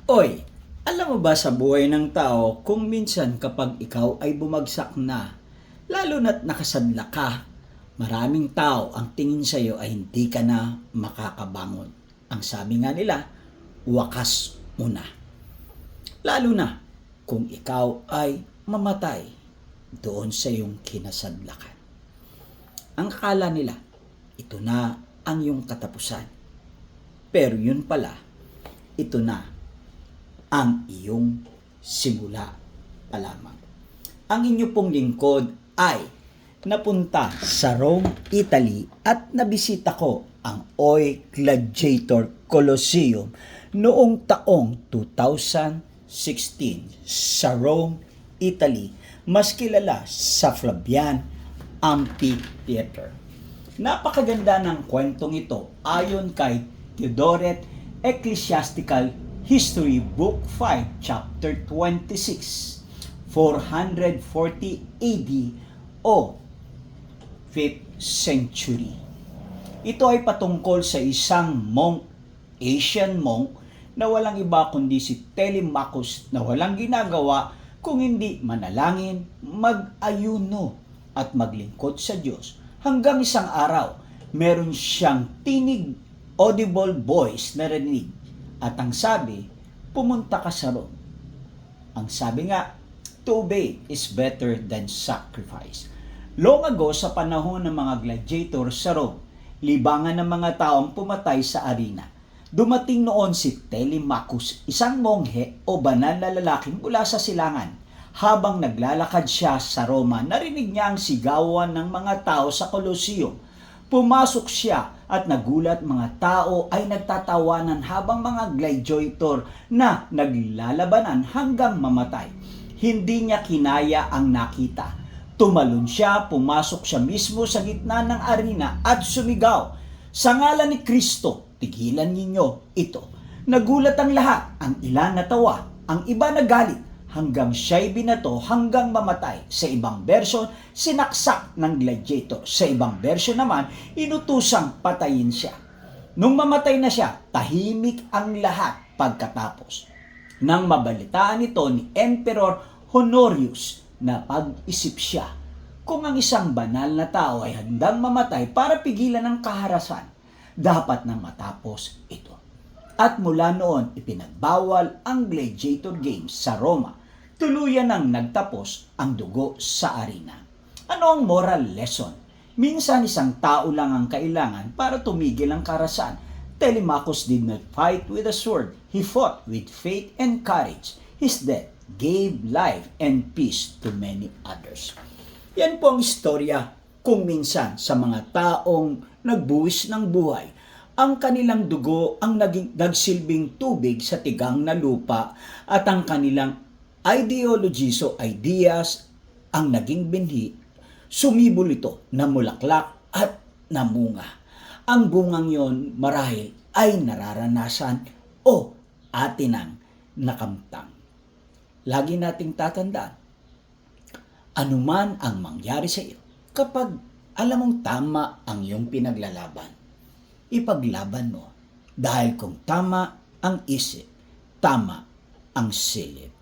Oy, alam mo ba sa buhay ng tao kung minsan kapag ikaw ay bumagsak na, lalo na't nakasadla ka, maraming tao ang tingin sa iyo ay hindi ka na makakabangon. Ang sabi nga nila, wakas mo na. Lalo na kung ikaw ay mamatay doon sa iyong kinasadlakan. Ang akala nila, ito na ang iyong katapusan. Pero yun pala, ito na ang iyong simula pa lamang. Ang inyo pong lingkod ay napunta sa Rome, Italy at nabisita ko ang Oy Gladiator Colosseum noong taong 2016 sa Rome, Italy, mas kilala sa Flavian Amphitheater. Napakaganda ng kwentong ito ayon kay Theodoret Ecclesiastical History Book 5 Chapter 26 440 AD o 5th century. Ito ay patungkol sa isang monk, Asian monk, na walang iba kundi si Telemachus na walang ginagawa kung hindi manalangin, mag-ayuno at maglingkod sa Diyos. Hanggang isang araw, meron siyang tinig, audible voice na rinig. At ang sabi, pumunta ka sa Rome. Ang sabi nga, to obey is better than sacrifice. Long ago, sa panahon ng mga gladiator sa Rome, libangan ng mga taong pumatay sa arena. Dumating noon si Telemachus, isang monghe o banal na lalaking mula sa silangan. Habang naglalakad siya sa Roma, narinig niya ang sigawan ng mga tao sa Colosseum. Pumasok siya at nagulat, mga tao ay nagtatawanan habang mga gladiator na naglalabanan hanggang mamatay. Hindi niya kinaya ang nakita. Tumalon siya, pumasok siya mismo sa gitna ng arena at sumigaw, "Sa ngalan ni Kristo, tigilan ninyo ito." Nagulat ang lahat, ang ilan natawa, ang iba nagalit, hanggang siya'y binato hanggang mamatay. Sa ibang version, sinaksak ng gladiator. Sa ibang version naman, inutusang patayin siya. Nung mamatay na siya, tahimik ang lahat pagkatapos. Nang mabalitaan ito ni Emperor Honorius, na pag-isip siya kung ang isang banal na tao ay handang mamatay para pigilan ang kaharasan, dapat nang matapos ito. At mula noon, ipinagbawal ang gladiator games sa Roma. Tuluyan nang nagtapos ang dugo sa arena. Ano ang moral lesson? Minsan isang tao lang ang kailangan para tumigil ang karasan. Telemachus did not fight with a sword. He fought with faith and courage. His death gave life and peace to many others. Yan po ang istorya kung minsan sa mga taong nagbuwis ng buhay, ang kanilang dugo ang nagsilbing tubig sa tigang na lupa at ang kanilang ideologies o ideas ang naging binhi, sumibol ito na mulaklak at namunga. Ang bungang yon marahil ay nararanasan o atinang nakamtang. Lagi nating tatandaan, anuman ang mangyari sa iyo, kapag alam mong tama ang iyong pinaglalaban, ipaglaban mo. Dahil kung tama ang isip, tama ang silip.